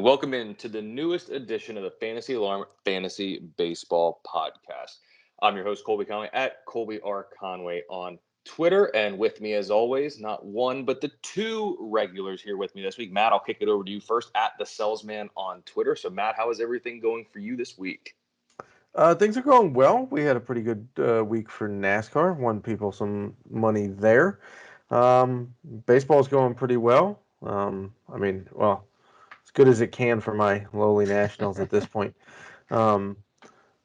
welcome into the newest edition of the Fantasy Alarm Fantasy Baseball Podcast. I'm your host, Colby Conway, at Colby R. Conway on Twitter. And with me, as always, not one, but the two regulars here with me this week. Matt, I'll kick it over to you first, at the Selz Man on Twitter. So, Matt, how is everything going for you this week? Things are going well. We had a pretty good week for NASCAR. Won people some money there. Baseball's going pretty well. As good as it can for my lowly Nationals at this point. But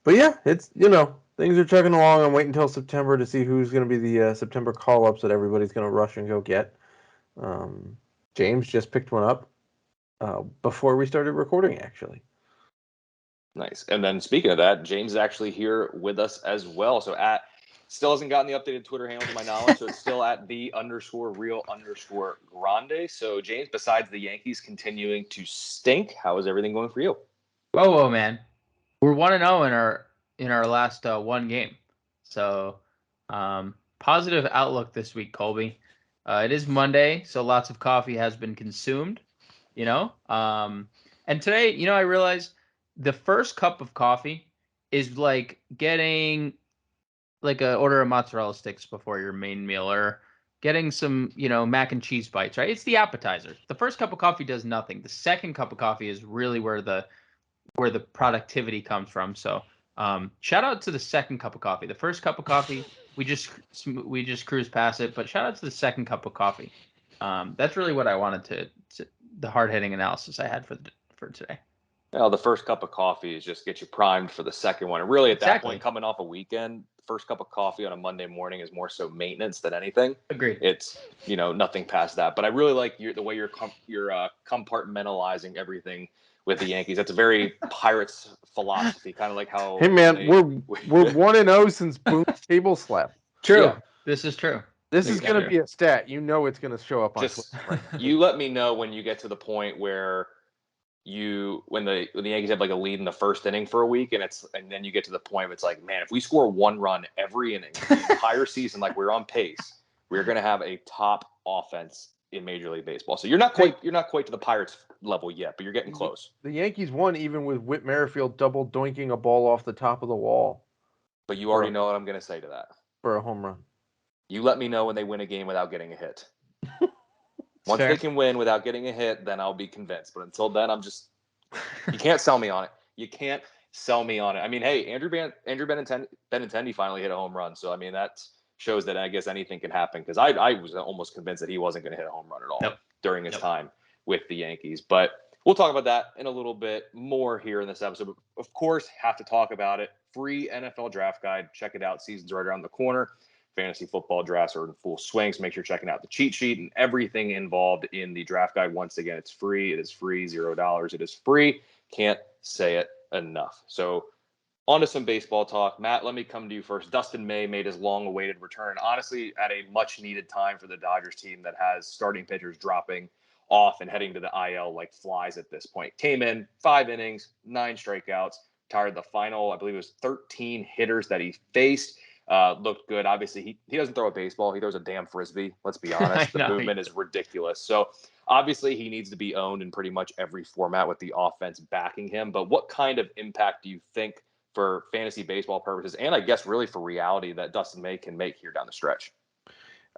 yeah, things are chugging along. I'm waiting until September to see who's going to be the September call-ups that everybody's going to rush and go get. James just picked one up before we started recording, actually. Nice. And then speaking of that, James is actually here with us as well. So still hasn't gotten the updated Twitter handle to my knowledge, so it's still at _real_Grande. So James, besides the Yankees continuing to stink, how is everything going for you? Whoa, man. We're 1-0 in our last one game. So positive outlook this week, Colby. It is Monday, so lots of coffee has been consumed, and today, I realized the first cup of coffee is like getting like an order of mozzarella sticks before your main meal, or getting some, mac and cheese bites, right? It's the appetizer. The first cup of coffee does nothing. The second cup of coffee is really where the productivity comes from. So shout out to the second cup of coffee. The first cup of coffee, we just cruise past it, but shout out to the second cup of coffee. That's really what I wanted to the hard-hitting analysis I had for today. Well, the first cup of coffee is just get you primed for the second one. And really, at that point, coming off a weekend, first cup of coffee on a Monday morning is more so maintenance than anything. Agreed. It's, nothing past that. But I really like the way you're compartmentalizing everything with the Yankees. That's a very Pirates philosophy, kind of like how. Hey, man, we're 1-0 since Boone's table slap. True. Yeah. This is true. This is going to be a stat. It's going to show up on Twitter. You let me know when you get to the point where when the Yankees have like a lead in the first inning for a week, and then you get to the point where it's like, man, if we score one run every inning the entire season, like we're on pace, we're going to have a top offense in Major League Baseball. So you're not quite to the Pirates level yet, but you're getting close. The Yankees won even with Whit Merrifield double doinking a ball off the top of the wall. But you already know what I'm going to say to that. For a home run. You let me know when they win a game without getting a hit. Once they can win without getting a hit, then I'll be convinced. But until then, you can't sell me on it. You can't sell me on it. I mean, hey, Andrew Benintendi finally hit a home run. So, I mean, that shows that I guess anything can happen, because I was almost convinced that he wasn't going to hit a home run at all during his time with the Yankees. But we'll talk about that in a little bit more here in this episode. But of course, have to talk about it. Free NFL draft guide. Check it out. Season's right around the corner. Fantasy football drafts are in full swing, so make sure you're checking out the cheat sheet and everything involved in the draft guide. Once again, it's free. It is free. $0. It is free. Can't say it enough. So on to some baseball talk. Matt, let me come to you first. Dustin May made his long-awaited return, honestly, at a much-needed time for the Dodgers team that has starting pitchers dropping off and heading to the IL like flies at this point. Came in 5 innings, 9 strikeouts, tired the final, I believe it was 13 hitters that he faced. Looked good. Obviously, he doesn't throw a baseball. He throws a damn Frisbee. Let's be honest. The movement is ridiculous. So, obviously, he needs to be owned in pretty much every format with the offense backing him. But what kind of impact do you think for fantasy baseball purposes, and I guess really for reality, that Dustin May can make here down the stretch?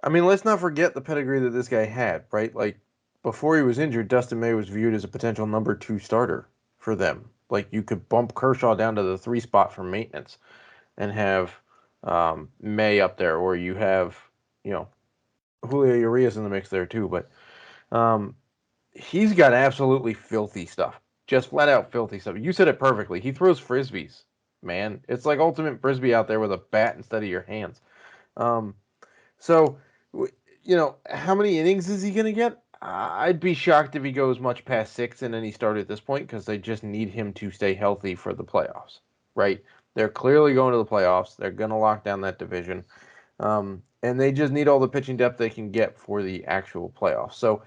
I mean, let's not forget the pedigree that this guy had, right? Like, before he was injured, Dustin May was viewed as a potential number 2 starter for them. Like, you could bump Kershaw down to the 3 spot for maintenance and have May up there, or you have, Julio Urias in the mix there too. But he's got absolutely filthy stuff, just flat out filthy stuff. You said it perfectly. He throws Frisbees, man. It's like ultimate Frisbee out there with a bat instead of your hands. So, how many innings is he going to get? I'd be shocked if he goes much past 6 in any start at this point, because they just need him to stay healthy for the playoffs, right? They're clearly going to the playoffs. They're going to lock down that division. And they just need all the pitching depth they can get for the actual playoffs. So,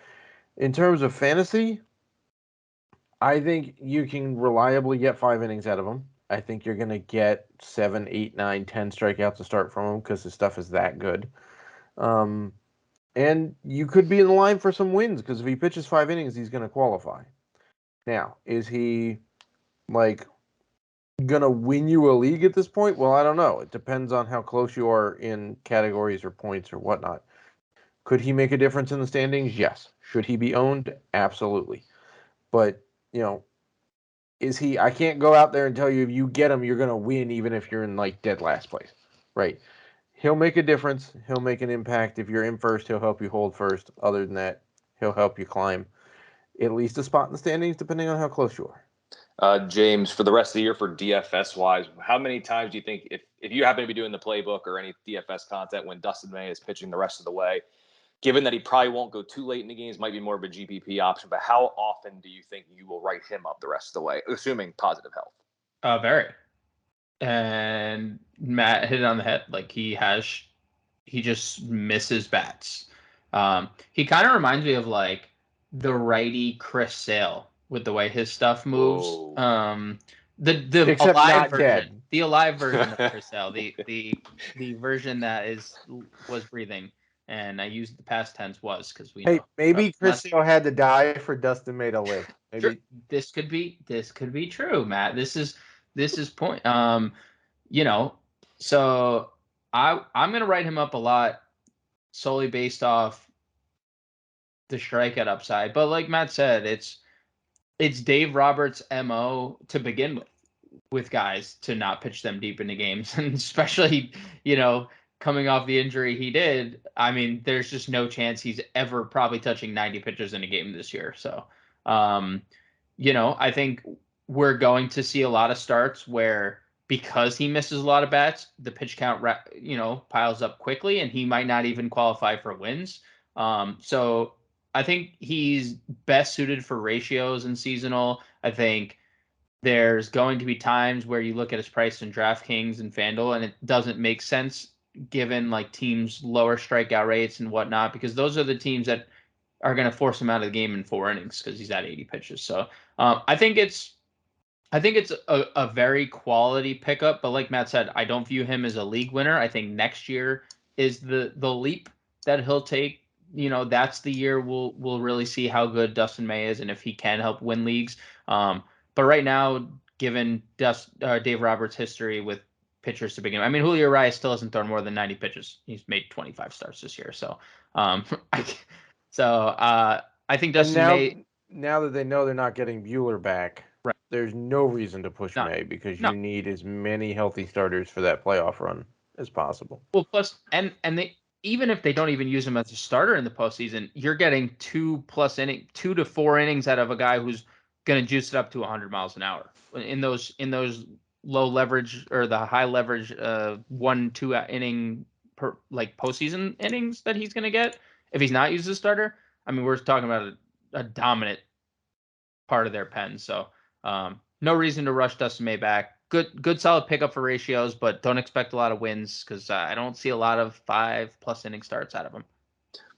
in terms of fantasy, I think you can reliably get 5 innings out of him. I think you're going to get 7, 8, 9, 10 strikeouts to start from him, because his stuff is that good. And you could be in the line for some wins, because if he pitches 5 innings, he's going to qualify. Now, is he like gonna win you a league at this point? Well, I don't know. It depends on how close you are in categories or points or whatnot. Could he make a difference in the standings? Yes. Should he be owned? Absolutely. But, is he? I can't go out there and tell you if you get him, you're gonna win, even if you're in like dead last place, right? He'll make a difference. He'll make an impact. If you're in first, he'll help you hold first. Other than that, he'll help you climb at least a spot in the standings, depending on how close you are. James, for the rest of the year for DFS wise, how many times do you think if you happen to be doing the playbook or any DFS content when Dustin May is pitching the rest of the way, given that he probably won't go too late in the games, might be more of a GPP option, but how often do you think you will write him up the rest of the way, assuming positive health? Very. And Matt hit it on the head. Like he just misses bats. He kind of reminds me of like the righty Chris Sale with the way his stuff moves. Whoa. The Except alive not version, dead. the alive version of Chris Sale, the version that was breathing, and I used the past tense was because we know. Maybe Chris Sale had to die for Dustin May to live. Maybe Sure. This could be true, Matt. This is point. So I'm gonna write him up a lot solely based off the strikeout upside. But like Matt said, it's Dave Roberts' MO to begin with guys to not pitch them deep into games. And especially, coming off the injury he did, I mean, there's just no chance he's ever probably touching 90 pitches in a game this year. So I think we're going to see a lot of starts where because he misses a lot of bats, the pitch count, piles up quickly, and he might not even qualify for wins. So I think he's best suited for ratios and seasonal. I think there's going to be times where you look at his price in DraftKings and FanDuel, and it doesn't make sense given like teams' lower strikeout rates and whatnot, because those are the teams that are going to force him out of the game in 4 innings because he's at 80 pitches. So I think it's a very quality pickup, but like Matt said, I don't view him as a league winner. I think next year is the leap that he'll take. That's the year we'll really see how good Dustin May is and if he can help win leagues. But right now, given Dave Roberts' history with pitchers to begin with, I mean, Julio Urias still hasn't thrown more than 90 pitches. He's made 25 starts this year. So, I think Dustin May. Now that they know they're not getting Buehler back, Right. There's no reason to push May because you need as many healthy starters for that playoff run as possible. Well, plus, and they, even if they don't even use him as a starter in the postseason, you're getting 2 to 4 innings out of a guy who's going to juice it up to 100 miles an hour in those low leverage or the high leverage 1-2 inning per like postseason innings that he's going to get if he's not used as a starter. I mean, we're talking about a dominant part of their pen. So no reason to rush Dustin May back. Good solid pickup for ratios, but don't expect a lot of wins because I don't see a lot of 5+ inning starts out of him.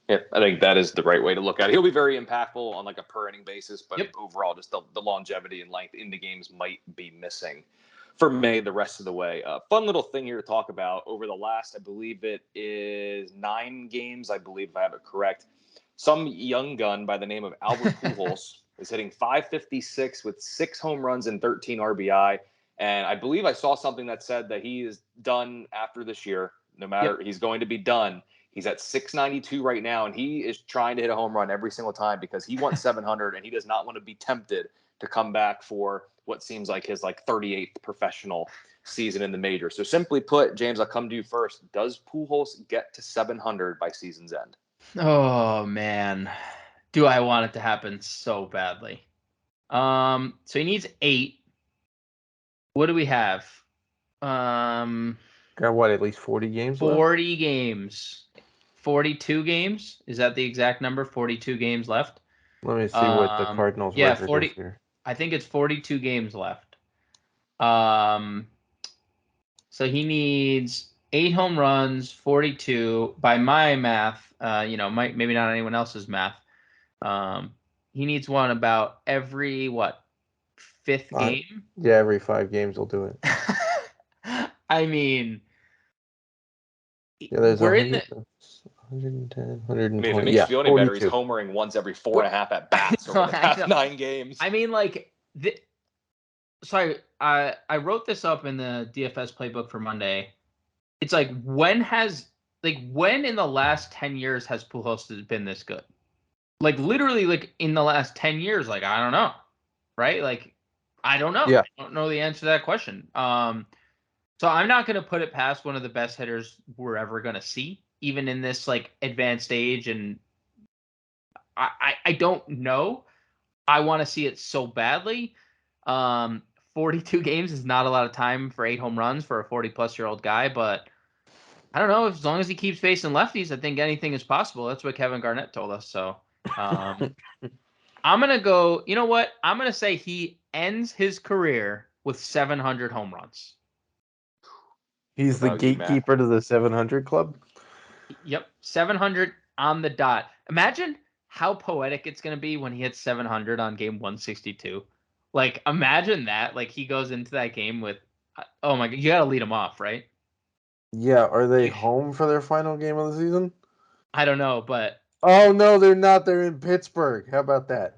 Yeah, I think that is the right way to look at it. He'll be very impactful on like a per inning basis, but overall, just the longevity and length in the games might be missing for May the rest of the way. Fun little thing here to talk about over the last, I believe it is 9 games, I believe if I have it correct. Some young gun by the name of Albert Pujols is hitting .556 with 6 home runs and 13 RBI. And I believe I saw something that said that he is done after this year. No matter, he's going to be done. He's at .692 right now, and he is trying to hit a home run every single time because he wants 700, and he does not want to be tempted to come back for what seems like his 38th professional season in the major. So simply put, James, I'll come to you first. Does Pujols get to 700 by season's end? Oh, man. Do I want it to happen so badly? So he needs 8. What do we have? Got what, at least 40 games 40 left? games. 42 games? Is that the exact number? 42 games left? Let me see what the Cardinals record 40, is here. I think it's 42 games left. So he needs 8 home runs, 42. By my math, maybe not anyone else's math. He needs one about every, 5th game? Yeah, every 5 games will do it. I mean, Yeah, there's we're in 110, I mean, if it 120. makes Yeah, you feel any better, he's 42. homering once every 4.5 at bats over the I past know. 9 games. I mean, like, sorry, I wrote this up in the DFS playbook for Monday. It's like, when in the last 10 years has Pujols been this good? Like, literally, like, in the last 10 years, like, I don't know, right? Like, I don't know. Yeah. I don't know the answer to that question. So I'm not going to put it past one of the best hitters we're ever going to see, even in this, like, advanced age. And I don't know. I want to see it so badly. 42 games is not a lot of time for 8 home runs for a 40-plus-year-old guy, but I don't know. As long as he keeps facing lefties, I think anything is possible. That's what Kevin Garnett told us. So I'm going to go, you know what? I'm going to say he ends his career with 700 home runs. He's the gatekeeper to the 700 club. Yep, 700 on the dot. Imagine how poetic it's going to be when he hits 700 on game 162. Like, imagine that. Like, he goes into that game with, oh my God, you got to lead him off, right? Yeah, are they home for their final game of the season? I don't know, but oh no, they're not. They're in Pittsburgh. How about that?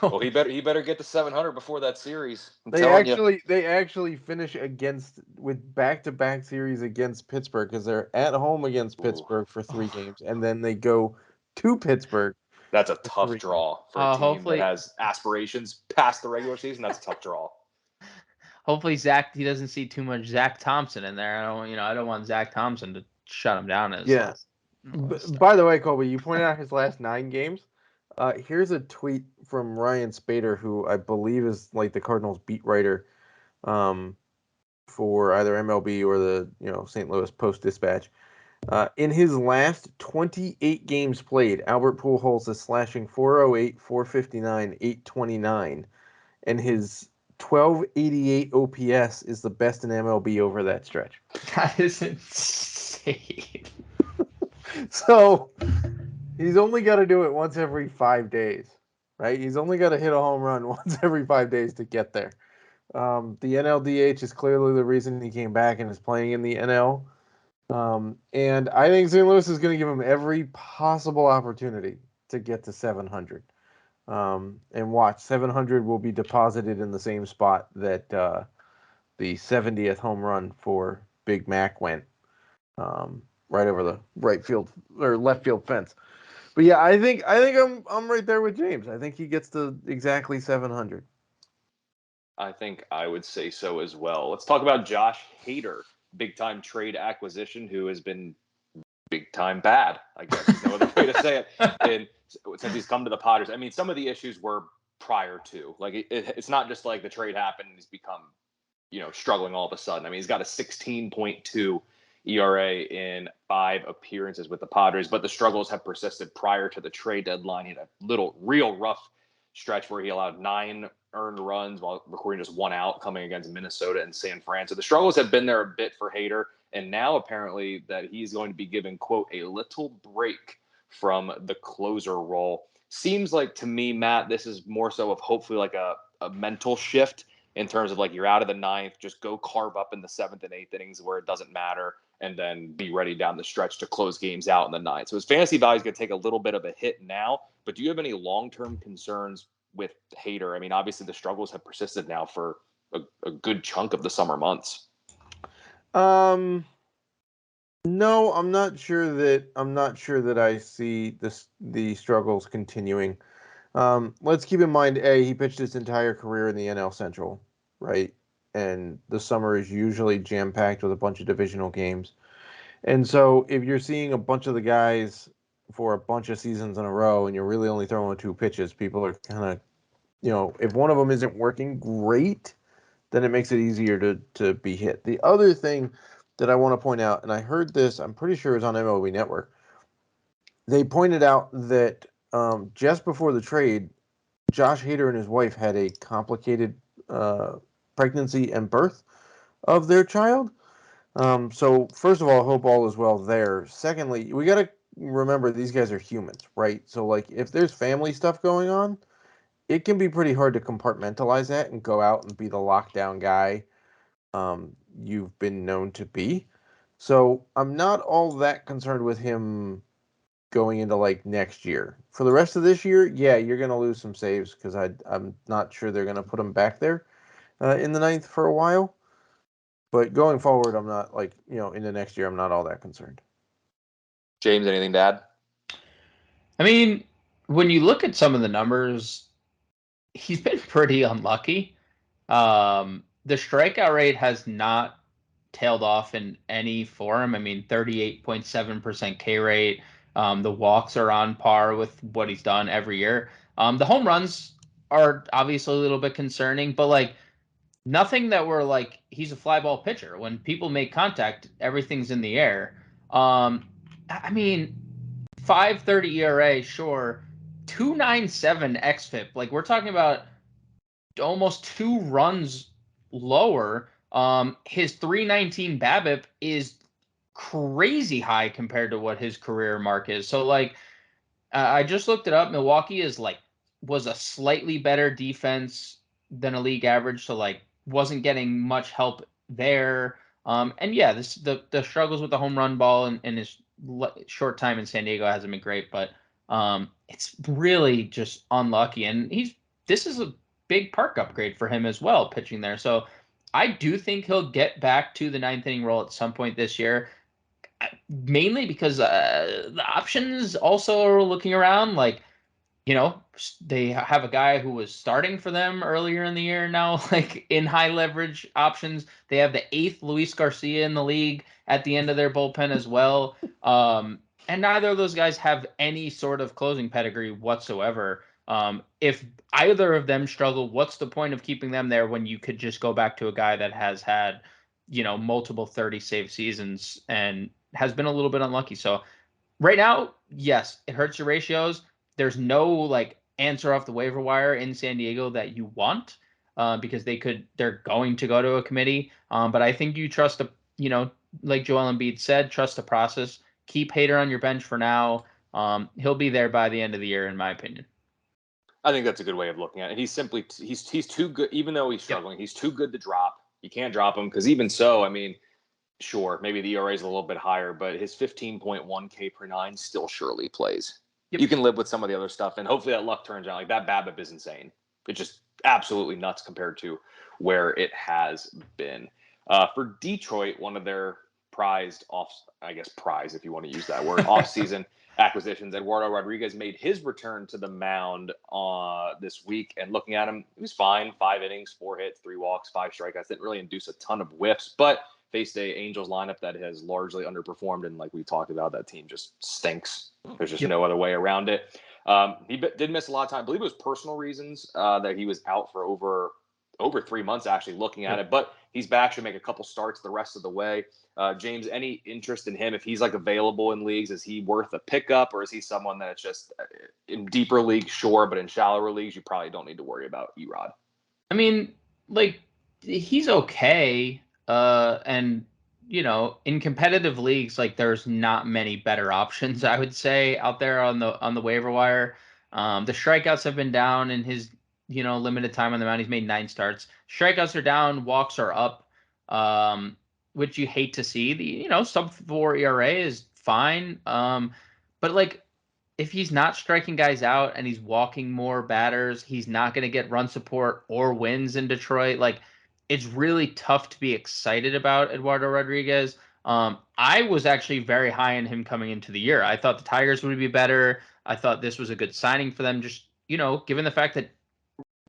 Well, he better get to 700 before that series. They actually finish with back-to-back series against Pittsburgh because they're at home against Pittsburgh for 3 games, and then they go to Pittsburgh. That's a tough draw for a team that has aspirations past the regular season. That's a tough draw. Hopefully he doesn't see too much Zach Thompson in there. I don't want Zach Thompson to shut him down. By the way, Colby, you pointed out his last 9 games. Here's a tweet from Ryan Spader, who I believe is like the Cardinals beat writer for either MLB or the St. Louis Post-Dispatch. In his last 28 games played, Albert Pujols is slashing 408, 459, 829, and his 1288 OPS is the best in MLB over that stretch. That is insane. So he's only got to do it once every 5 days, right? He's only got to hit a home run once every 5 days to get there. The NLDH is clearly the reason he came back and is playing in the NL. And I think St. Louis is going to give him every possible opportunity to get to 700. And watch, 700 will be deposited in the same spot that the 70th home run for Big Mac went, right over the right field or left field fence. But yeah, I think I'm right there with James. I think he gets to exactly 700. I think I would say so as well. Let's talk about Josh Hader, big-time trade acquisition, who has been big-time bad, I guess is no other way to say it, and since he's come to the Padres. I mean, some of the issues were prior to. Like, it's not just like the trade happened and he's become, struggling all of a sudden. I mean, he's got a 16.2 ERA in 5 appearances with the Padres, but the struggles have persisted prior to the trade deadline. He had a real rough stretch where he allowed 9 earned runs while recording just 1 out coming against Minnesota and San Fran. So the struggles have been there a bit for Hader. And now apparently that he's going to be given, quote, a little break from the closer role. Seems like to me, Matt, this is more so of hopefully like a mental shift in terms of like you're out of the 9th, just go carve up in the 7th and 8th innings where it doesn't matter, and then be ready down the stretch to close games out in the 9th. So his fantasy value is going to take a little bit of a hit now, but do you have any long-term concerns with Hader? I mean, obviously the struggles have persisted now for a good chunk of the summer months. No, I'm not sure that I see the struggles continuing. Let's keep in mind, he pitched his entire career in the NL Central, right? And the summer is usually jam-packed with a bunch of divisional games. And so if you're seeing a bunch of the guys for a bunch of seasons in a row and you're really only throwing 2 pitches, people are kind of, if one of them isn't working great, then it makes it easier to be hit. The other thing that I want to point out, and I heard this, I'm pretty sure it was on MLB Network, they pointed out that just before the trade, Josh Hader and his wife had a complicated pregnancy and birth of their child. So first of all, I hope all is well there. Secondly, we got to remember these guys are humans, right? So like if there's family stuff going on, it can be pretty hard to compartmentalize that and go out and be the lockdown guy you've been known to be. So I'm not all that concerned with him going into like next year. For the rest of this year, yeah, you're going to lose some saves because I'm not sure they're going to put him back there in the ninth for a while. But going forward, I'm not like, into next year, I'm not all that concerned. James, anything to add? I mean, when you look at some of the numbers, he's been pretty unlucky. The strikeout rate has not tailed off in any form. I mean, 38.7% K rate. The walks are on par with what he's done every year. The home runs are obviously a little bit concerning, but like nothing that we're like, he's a fly ball pitcher. When people make contact, everything's in the air. I mean, 5.30 ERA, sure. 2.97 xFIP. Like we're talking about almost 2 runs lower. His 3.19 BABIP is crazy high compared to what his career mark is. So like, I just looked it up. Milwaukee was a slightly better defense than a league average, so like wasn't getting much help there. And yeah, the struggles with the home run ball and his short time in San Diego hasn't been great, but it's really just unlucky. And this is a big park upgrade for him as well, pitching there. So I do think he'll get back to the ninth inning role at some point this year, mainly because the options also are looking around. Like, they have a guy who was starting for them earlier in the year now, like in high leverage options. They have the 8th Luis Garcia in the league at the end of their bullpen as well. And neither of those guys have any sort of closing pedigree whatsoever. If either of them struggle, what's the point of keeping them there when you could just go back to a guy that has had, multiple 30 save seasons and has been a little bit unlucky? So right now, yes, it hurts your ratios. There's no like answer off the waiver wire in San Diego that you want because they're going to go to a committee. But I think you trust like Joel Embiid said, trust the process. Keep Hader on your bench for now. He'll be there by the end of the year, in my opinion. I think that's a good way of looking at it. He's too good, even though he's struggling. Yep. He's too good to drop. You can't drop him because even so, I mean, sure, maybe the ERA is a little bit higher, but his 15.1 K per nine still surely plays. Yep. You can live with some of the other stuff, and hopefully that luck turns out. Like that BABIP is insane. It's just absolutely nuts compared to where it has been. For Detroit, one of their prize, if you want to use that word, off-season acquisitions, Eduardo Rodriguez made his return to the mound this week, and looking at him, he was fine. 5 innings, 4 hits, 3 walks, 5 strikeouts. Didn't really induce a ton of whiffs, but faced a Angels lineup that has largely underperformed, and like we talked about, that team just stinks. There's just no other way around it. He did miss a lot of time. I believe it was personal reasons that he was out for over 3 months, actually, looking at it. But he's back, should make a couple starts the rest of the way. James, any interest in him? If he's like available in leagues, is he worth a pickup, or is he someone that's just in deeper leagues, sure, but in shallower leagues, you probably don't need to worry about Erod? I mean, like, he's okay. And in competitive leagues, like there's not many better options, I would say, out there on the waiver wire. The strikeouts have been down in his limited time on the mound. He's made 9 starts. Strikeouts are down, walks are up, which you hate to see. The sub 4 ERA is fine, but like if he's not striking guys out and he's walking more batters, he's not going to get run support or wins in Detroit. Like, it's really tough to be excited about Eduardo Rodriguez. I was actually very high on him coming into the year. I thought the Tigers would be better. I thought this was a good signing for them, just, given the fact that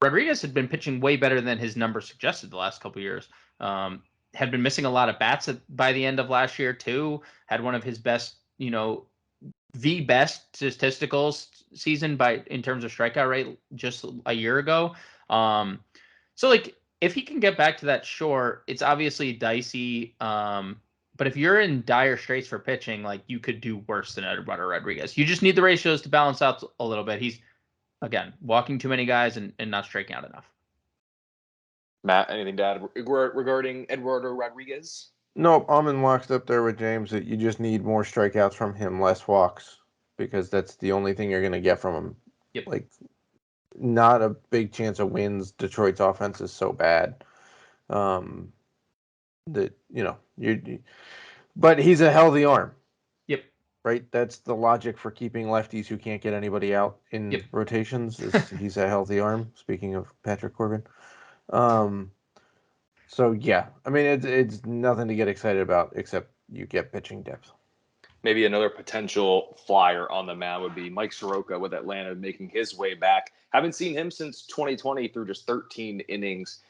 Rodriguez had been pitching way better than his numbers suggested the last couple of years. Had been missing a lot of bats by the end of last year, too. Had one of his best, the best statistical season in terms of strikeout rate just a year ago. So like if he can get back to that, sure, it's obviously dicey. But if you're in dire straits for pitching, like you could do worse than Eduardo Rodriguez. You just need the ratios to balance out a little bit. He's again walking too many guys and not striking out enough. Matt, anything to add regarding Eduardo Rodriguez? Nope, I'm in lockstep there with James that you just need more strikeouts from him, less walks, because that's the only thing you're going to get from him. Yep. Like, not a big chance of wins. Detroit's offense is so bad that, But he's a healthy arm. Yep. Right? That's the logic for keeping lefties who can't get anybody out in Yep. rotations is he's a healthy arm, speaking of Patrick Corbin. So yeah, I mean it's nothing to get excited about except you get pitching depth. Maybe another potential flyer on the mound would be Mike Soroka with Atlanta making his way back. Haven't seen him since 2020 through just 13 innings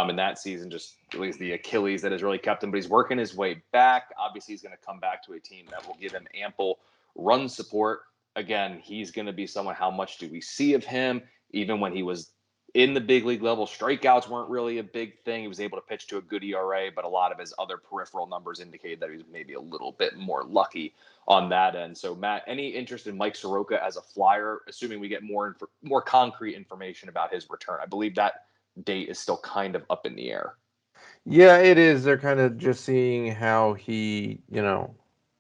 in that season, just at least the Achilles that has really kept him. But he's working his way back. Obviously, he's going to come back to a team that will give him ample run support. Again, he's going to be someone, how much do we see of him? Even when he was in the big league level, strikeouts weren't really a big thing. He was able to pitch to a good ERA, but a lot of his other peripheral numbers indicated that he was maybe a little bit more lucky on that end. So, Matt, any interest in Mike Soroka as a flyer, assuming we get more concrete information about his return? I believe that date is still kind of up in the air. Yeah, it is. They're kind of just seeing how he,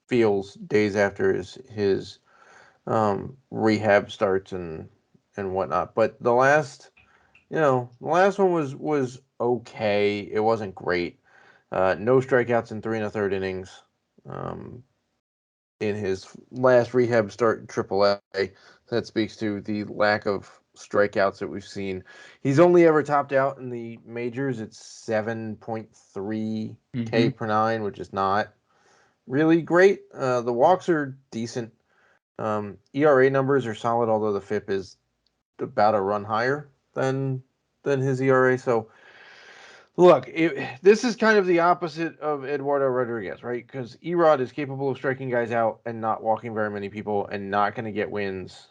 feels days after his rehab starts and whatnot. But the last one was okay. It wasn't great. No strikeouts in 3 1/3 innings. In his last rehab start in AAA, that speaks to the lack of strikeouts that we've seen. He's only ever topped out in the majors. It's 7.3 K per 9, which is not really great. The walks are decent. ERA numbers are solid, although the FIP is about a run higher than his ERA. So, look, this is kind of the opposite of Eduardo Rodriguez, right? Because Erod is capable of striking guys out and not walking very many people and not going to get wins,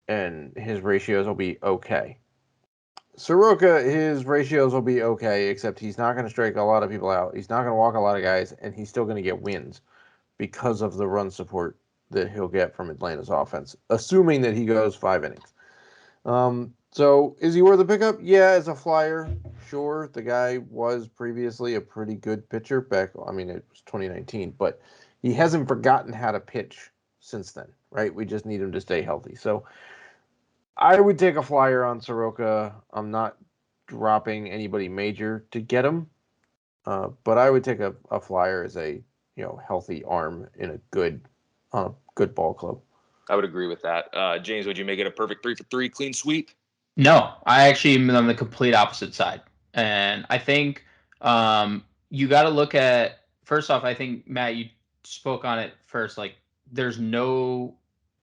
and his ratios will be okay. Soroka, his ratios will be okay, except he's not going to strike a lot of people out. He's not going to walk a lot of guys, and he's still going to get wins because of the run support that he'll get from Atlanta's offense, assuming that he goes 5 innings. So is he worth a pickup? Yeah, as a flyer, sure. The guy was previously a pretty good pitcher back. I mean, it was 2019, but he hasn't forgotten how to pitch since then, right? We just need him to stay healthy. So I would take a flyer on Soroka. I'm not dropping anybody major to get him, but I would take a flyer as a healthy arm in a good ball club. I would agree with that. James, would you make it a perfect 3 for 3 clean sweep? No, I actually am on the complete opposite side. And I think you got to look at, first off, I think, Matt, you spoke on it first. Like, there's no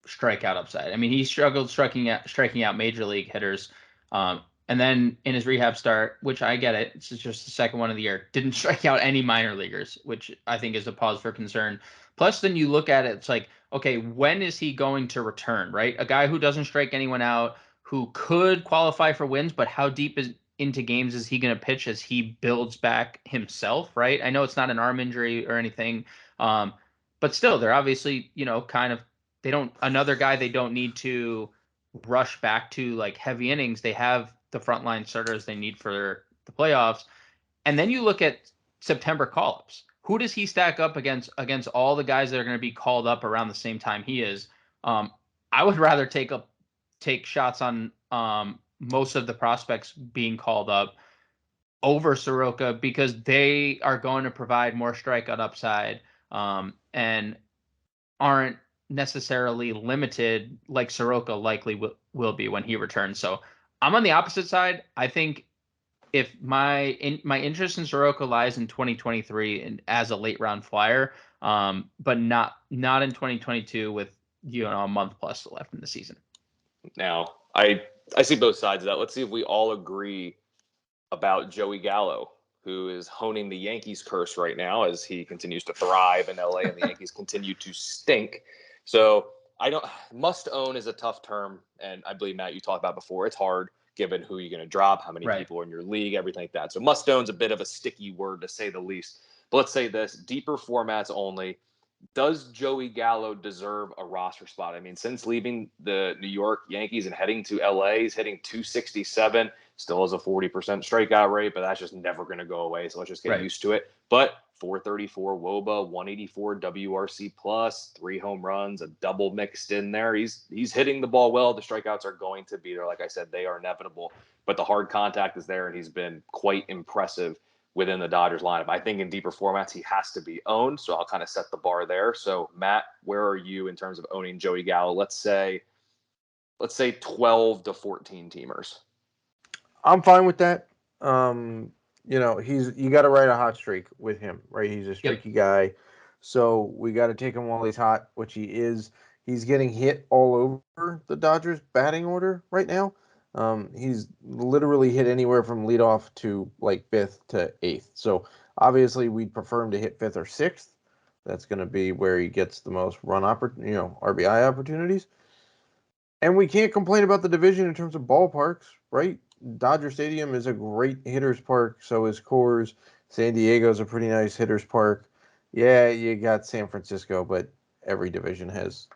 strikeout upside. I mean, he struggled striking out major league hitters. And then in his rehab start, which I get it, it's just the second one of the year, didn't strike out any minor leaguers, which I think is a pause for concern. Plus, then you look at it, it's like, okay, when is he going to return, right? A guy who doesn't strike anyone out, who could qualify for wins, but how deep into games is he going to pitch as he builds back himself, right? I know it's not an arm injury or anything, but still, they're obviously, another guy they don't need to rush back to like heavy innings. They have the frontline starters they need for the playoffs. And then you look at September call-ups. Who does he stack up against all the guys that are going to be called up around the same time he is? I would rather take shots on most of the prospects being called up over Soroka because they are going to provide more strikeout upside and aren't necessarily limited like Soroka likely will be when he returns. So I'm on the opposite side. I think if my interest in Soroka lies in 2023 and as a late round flyer, but not in 2022 with a month plus left in the season. Now, I see both sides of that. Let's see if we all agree about Joey Gallo, who is honing the Yankees curse right now as he continues to thrive in LA and the Yankees continue to stink. So must own is a tough term. And I believe, Matt, you talked about before, it's hard given who you're going to drop, how many people are in your league, everything like that. So must own's a bit of a sticky word to say the least. But let's say this, deeper formats only. Does Joey Gallo deserve a roster spot? I mean, since leaving the New York Yankees and heading to LA, he's hitting 267, still has a 40% strikeout rate, but that's just never going to go away. So let's just get used to it. But 434 WOBA, 184 WRC plus, 3 home runs, a double mixed in there. He's hitting the ball well. The strikeouts are going to be there. Like I said, they are inevitable, but the hard contact is there, and he's been quite impressive within the Dodgers lineup. I think in deeper formats, he has to be owned. So I'll kind of set the bar there. So Matt, where are you in terms of owning Joey Gallo? Let's say 12 to 14 teamers. I'm fine with that. You got to ride a hot streak with him, right? He's a streaky guy. So we got to take him while he's hot, which he is. He's getting hit all over the Dodgers batting order right now. He's literally hit anywhere from leadoff to like 5th to 8th. So obviously we'd prefer him to hit 5th or 6th. That's going to be where he gets the most RBI opportunities. And we can't complain about the division in terms of ballparks, right? Dodger Stadium is a great hitter's park. So is Coors. San Diego's a pretty nice hitter's park. Yeah, you got San Francisco, but every division has,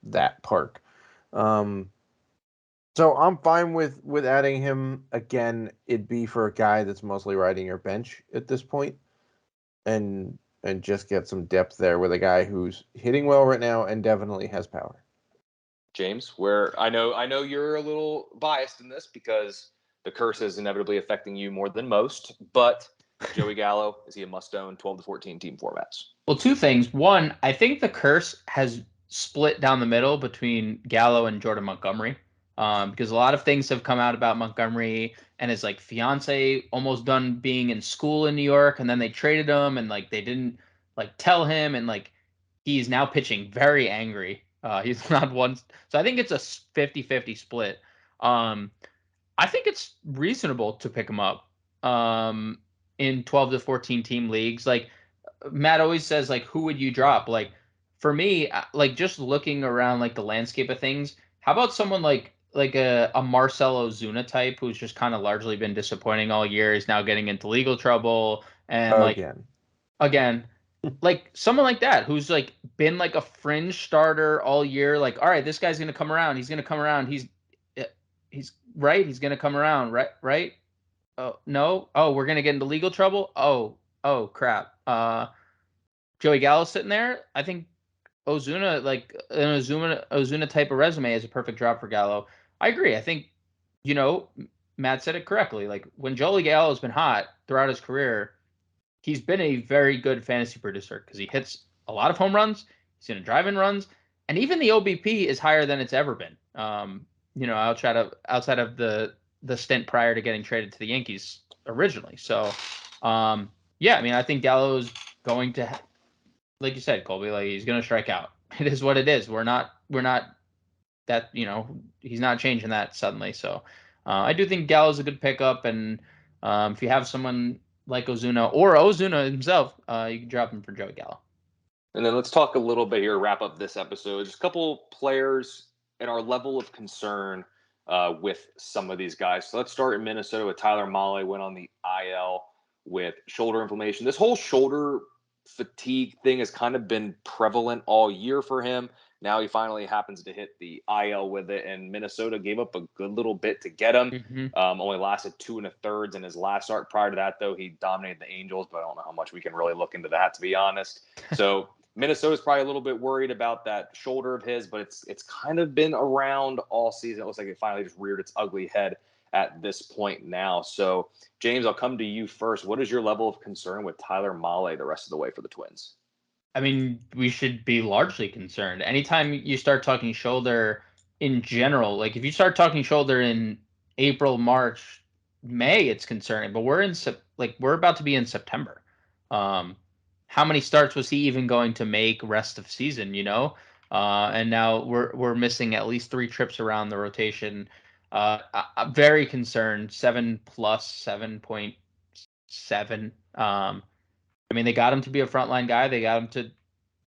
that park. So I'm fine with adding him. Again, it'd be for a guy that's mostly riding your bench at this point, and just get some depth there with a guy who's hitting well right now and definitely has power. James, where I know you're a little biased in this because the curse is inevitably affecting you more than most, but Joey Gallo, is he a must-own 12 to 14 team formats? Well, two things. One, I think the curse has split down the middle between Gallo and Jordan Montgomery, because a lot of things have come out about Montgomery and his like fiance almost done being in school in New York, and then they traded him and like they didn't like tell him, and like he's now pitching very angry. He's not one, so I think it's a 50-50 split. I think it's reasonable to pick him up in 12 to 14 team leagues. Like Matt always says, like, who would you drop? Like, for me, like just looking around like the landscape of things, how about someone like a Marcell Ozuna type who's just kind of largely been disappointing all year, is now getting into legal trouble, and again, like someone like that who's like been like a fringe starter all year. Like, all right, this guy's gonna come around. He's gonna come around. He's right. He's gonna come around. Right. Oh no. Oh, we're gonna get into legal trouble. Oh crap. Joey Gallo sitting there. I think Ozuna, like an Ozuna type of resume, is a perfect drop for Gallo. I agree. I think, Matt said it correctly. Like when Joey Gallo has been hot throughout his career, he's been a very good fantasy producer because he hits a lot of home runs. He's going to drive in runs, and even the OBP is higher than it's ever been. Outside of the stint prior to getting traded to the Yankees originally. So, yeah, I mean, I think Gallo's going to, like you said, Colby, like he's going to strike out. It is what it is. We're not that, he's not changing that suddenly. So, I do think Gallo's a good pickup, and if you have someone like Ozuna or Ozuna himself, you can drop him for Joey Gallo. And then let's talk a little bit here, wrap up this episode. Just a couple players and our level of concern with some of these guys. So let's start in Minnesota with Tyler Mahle, went on the IL with shoulder inflammation. This whole shoulder fatigue thing has kind of been prevalent all year for him. Now he finally happens to hit the IL with it, and Minnesota gave up a good little bit to get him. Mm-hmm. Only lasted 2 1/3 in his last start. Prior to that, though, he dominated the Angels, but I don't know how much we can really look into that, to be honest. So Minnesota's probably a little bit worried about that shoulder of his, but it's kind of been around all season. It looks like it finally just reared its ugly head at this point now. So, James, I'll come to you first. What is your level of concern with Tyler Mahle the rest of the way for the Twins? I mean, we should be largely concerned. Anytime you start talking shoulder in general, like if you start talking shoulder in April, March, May, it's concerning. But we're about to be in September. How many starts was he even going to make rest of season? And now we're missing at least 3 trips around the rotation. I'm very concerned. 7+, 7.7. I mean, they got him to be a frontline guy. They got him to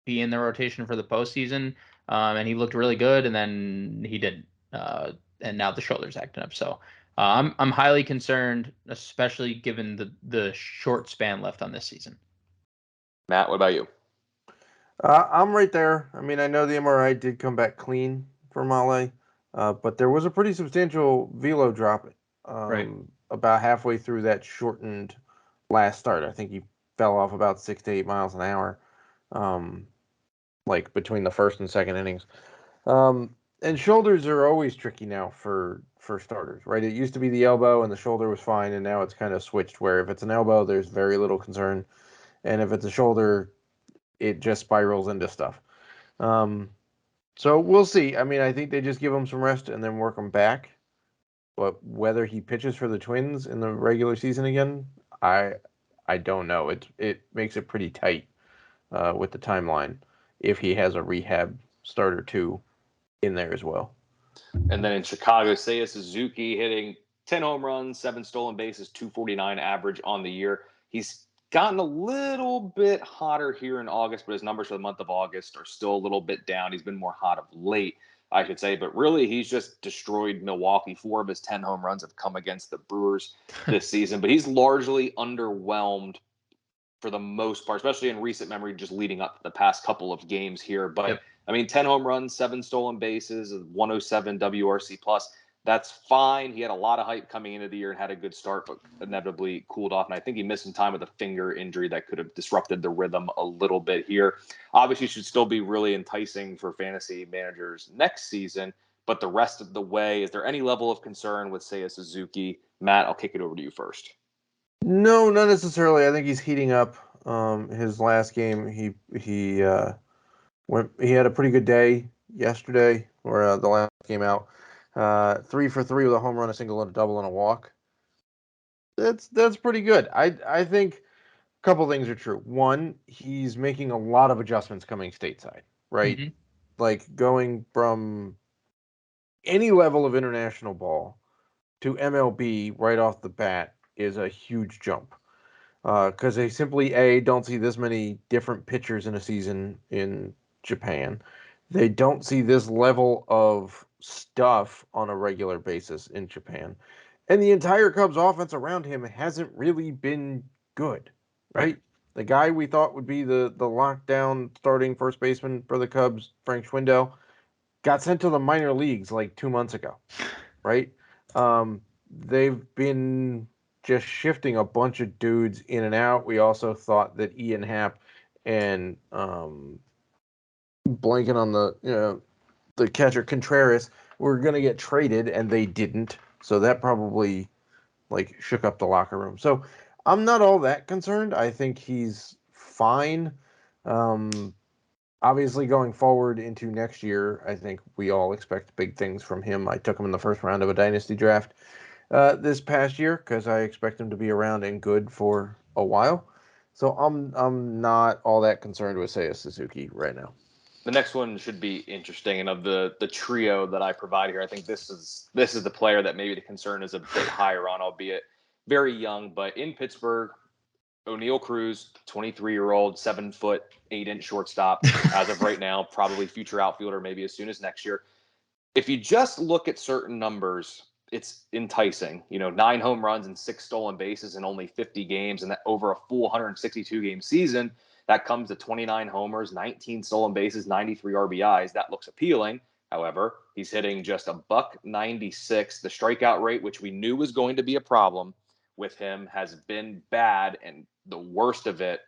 be in the rotation for the postseason, and he looked really good. And then he didn't, and now the shoulder's acting up. So I'm highly concerned, especially given the short span left on this season. Matt, what about you? I'm right there. I mean, I know the MRI did come back clean for Mahle, but there was a pretty substantial velo drop Right. about halfway through that shortened last start. I think he fell off about 6 to 8 miles an hour, like between the first and second innings. And shoulders are always tricky now for starters, right? It used to be the elbow and the shoulder was fine, and now it's kind of switched where if it's an elbow, there's very little concern, and if it's a shoulder, it just spirals into stuff. So we'll see. I mean, I think they just give him some rest and then work him back. But whether he pitches for the Twins in the regular season again, I don't know. It makes it pretty tight with the timeline if he has a rehab start or two in there as well. And then in Chicago, Seiya Suzuki hitting 10 home runs, 7 stolen bases, 249 average on the year. He's gotten a little bit hotter here in August, but his numbers for the month of August are still a little bit down. He's been more hot of late, I should say. But really, he's just destroyed Milwaukee. 4 of his 10 home runs have come against the Brewers this season. But he's largely underwhelmed for the most part, especially in recent memory, just leading up to the past couple of games here. But Yep. I mean, 10 home runs, 7 stolen bases, 107 WRC plus. That's fine. He had a lot of hype coming into the year and had a good start, but inevitably cooled off. And I think he missed some time with a finger injury that could have disrupted the rhythm a little bit here. Obviously, should still be really enticing for fantasy managers next season. But the rest of the way, is there any level of concern with, say, a Suzuki? Matt, I'll kick it over to you first. No, not necessarily. I think he's heating up. His last game, he had a pretty good day yesterday, or the last game out. 3 for 3 with a home run, a single, and a double, and a walk. That's pretty good. I think a couple things are true. One, he's making a lot of adjustments coming stateside, right? Mm-hmm. Like going from any level of international ball to MLB right off the bat is a huge jump. Because they simply, don't see this many different pitchers in a season in Japan. They don't see this level of stuff on a regular basis in Japan. And the entire Cubs offense around him hasn't really been good, right? The guy we thought would be the lockdown starting first baseman for the Cubs, Frank Schwindel, got sent to the minor leagues like 2 months ago, right? They've been just shifting a bunch of dudes in and out. We also thought that Ian Happ and blanking on the catcher Contreras were going to get traded, and they didn't. So that probably shook up the locker room. So I'm not all that concerned. I think he's fine. Obviously, going forward into next year, I think we all expect big things from him. I took him in the first round of a dynasty draft this past year because I expect him to be around and good for a while. So I'm not all that concerned with Seiya Suzuki right now. The next one should be interesting, and of the trio that I provide here, I think this is the player that maybe the concern is a bit higher on, albeit very young. But in Pittsburgh, Oneil Cruz, 23-year-old, 7-foot, 8-inch shortstop as of right now, probably future outfielder maybe as soon as next year. If you just look at certain numbers, it's enticing. 9 home runs and 6 stolen bases in only 50 games, and that over a full 162-game season, that comes to 29 homers, 19 stolen bases, 93 RBIs. That looks appealing. However, he's hitting just a $196. The strikeout rate, which we knew was going to be a problem with him, has been bad, and the worst of it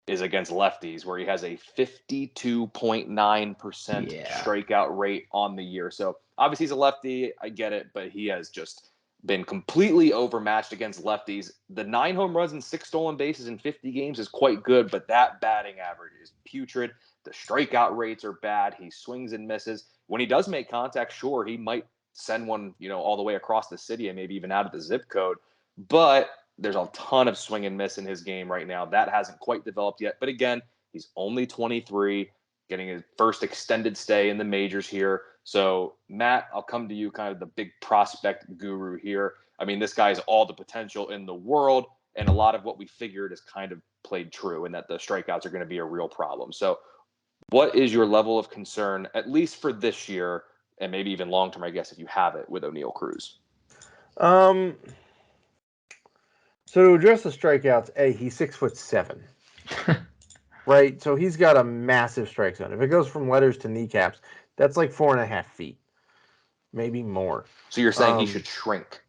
is against lefties, where he has a 52.9% strikeout rate on the year. So obviously he's a lefty. I get it, but he has just been completely overmatched against lefties. The 9 home runs and 6 stolen bases in 50 games is quite good, but that batting average is putrid. The strikeout rates are bad. He swings and misses. When he does make contact, sure, he might send one, all the way across the city and maybe even out of the zip code. But there's a ton of swing and miss in his game right now. That hasn't quite developed yet. But again, he's only 23, getting his first extended stay in the majors here. So, Matt, I'll come to you, kind of the big prospect guru here. I mean, this guy has all the potential in the world, and a lot of what we figured is kind of played true, and that the strikeouts are going to be a real problem. So what is your level of concern, at least for this year, and maybe even long-term, I guess, if you have it, with Oneil Cruz? So to address the strikeouts, he's 6'7", right? So he's got a massive strike zone. If it goes from letters to kneecaps, that's like 4.5 feet, maybe more. So you're saying he should shrink?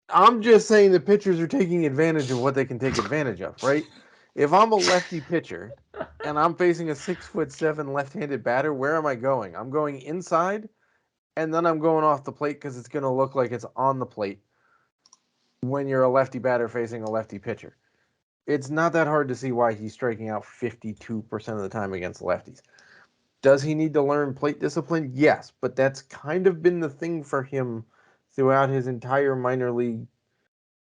I'm just saying the pitchers are taking advantage of what they can take advantage of, right? If I'm a lefty pitcher and I'm facing a 6'7" left-handed batter, where am I going? I'm going inside and then I'm going off the plate because it's going to look like it's on the plate when you're a lefty batter facing a lefty pitcher. It's not that hard to see why he's striking out 52% of the time against lefties. Does he need to learn plate discipline? Yes, but that's kind of been the thing for him throughout his entire minor league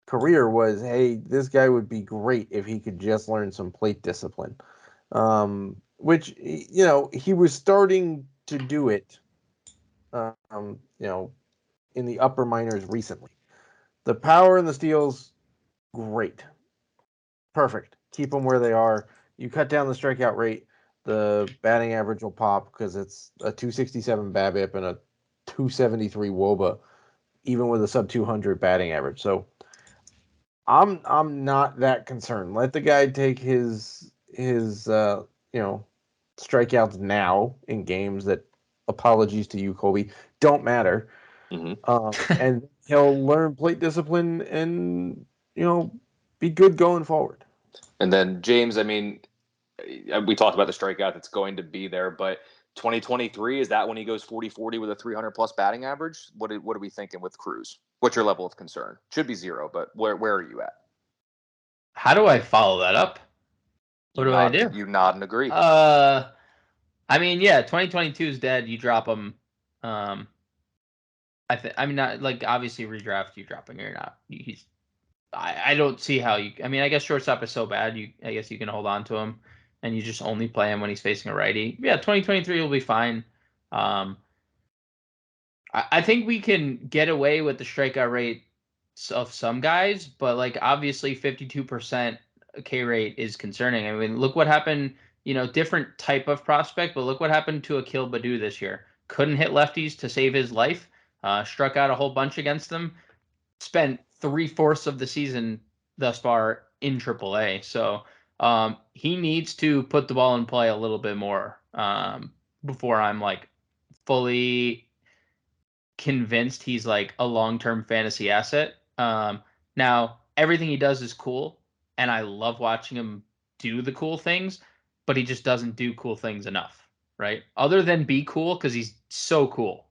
career was, hey, this guy would be great if he could just learn some plate discipline. Which, he was starting to do it, in the upper minors recently. The power and the steals, great. Perfect. Keep them where they are. You cut down the strikeout rate, the batting average will pop because it's a 267 BABIP and a 273 WOBA, even with a sub 200 batting average. So I'm not that concerned. Let the guy take his strikeouts now in games that, apologies to you, Colby, don't matter. Mm-hmm. And he'll learn plate discipline and be good going forward. And then James, I mean, we talked about the strikeout that's going to be there, but 2023, is that when he goes 40-40 with a 300 plus batting average? What are we thinking with Cruz? What's your level of concern? Should be 0, but where are you at? How do I follow that up? What do I do? You nod and agree. I mean, yeah, 2022 is dead. You drop him. Not like obviously redraft. You drop him or not. I don't see how you. I mean, I guess shortstop is so bad. I guess you can hold on to him, and you just only play him when he's facing a righty. Yeah, 2023 will be fine. I think we can get away with the strikeout rate of some guys, but like obviously 52% K rate is concerning. I mean, look what happened. Different type of prospect, but look what happened to Akil Baddoo this year. Couldn't hit lefties to save his life. Struck out a whole bunch against them. Spent 3/4 of the season thus far in AAA. So he needs to put the ball in play a little bit more before I'm like fully convinced he's like a long-term fantasy asset. Now everything he does is cool, and I love watching him do the cool things, but he just doesn't do cool things enough, right? Other than be cool, because he's so cool.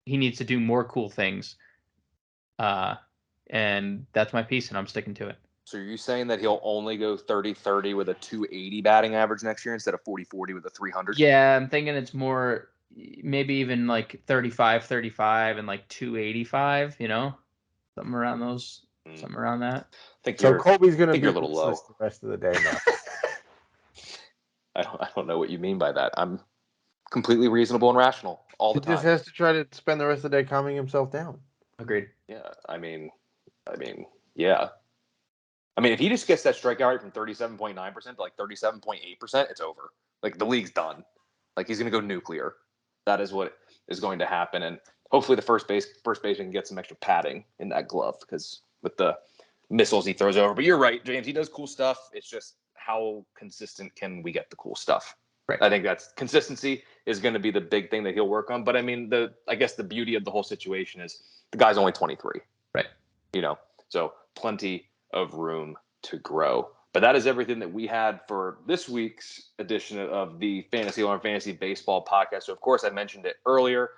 He needs to do more cool things. And that's my piece, and I'm sticking to it. So are you saying that he'll only go 30-30 with a 280 batting average next year instead of 40-40 with a 300? Yeah, I'm thinking it's more, maybe even like 35-35 and like 285, something around those, something around that. So Colby's going to be a little low the rest of the day now. I don't know what you mean by that. I'm completely reasonable and rational all the time. He just has to try to spend the rest of the day calming himself down. Agreed. Yeah, I mean, yeah. I mean, if he just gets that strikeout rate from 37.9% to like 37.8%, it's over. Like the league's done. Like he's going to go nuclear. That is what is going to happen, and hopefully the first baseman can get some extra padding in that glove because with the missiles he throws over. But you're right, James. He does cool stuff. It's just how consistent can we get the cool stuff? Right. I think that's consistency is going to be the big thing that he'll work on. But I mean, I guess the beauty of the whole situation is the guy's only 23. Right. So plenty of room to grow. But that is everything that we had for this week's edition of the Fantasy Alarm Fantasy Baseball podcast. So, of course, I mentioned it earlier.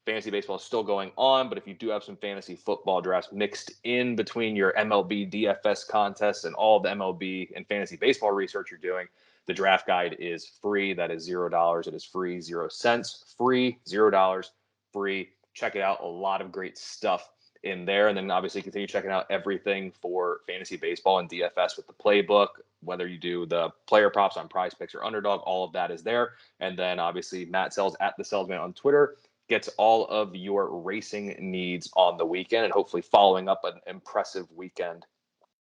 Fantasy baseball is still going on, but if you do have some fantasy football drafts mixed in between your MLB DFS contests and all the MLB and fantasy baseball research you're doing, the draft guide is free. That is $0. It is free, 0 cents, free, $0, free. Check it out. A lot of great stuff in there. And then obviously continue checking out everything for fantasy baseball and DFS with the playbook, whether you do the player props on Prize Picks or Underdog, all of that is there. And then obviously Matt Selz at the Selzman on Twitter gets all of your racing needs on the weekend and hopefully following up an impressive weekend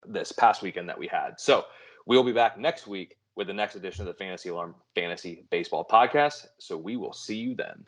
this past weekend that we had. So we'll be back next week with the next edition of the Fantasy Alarm Fantasy Baseball podcast. So we will see you then.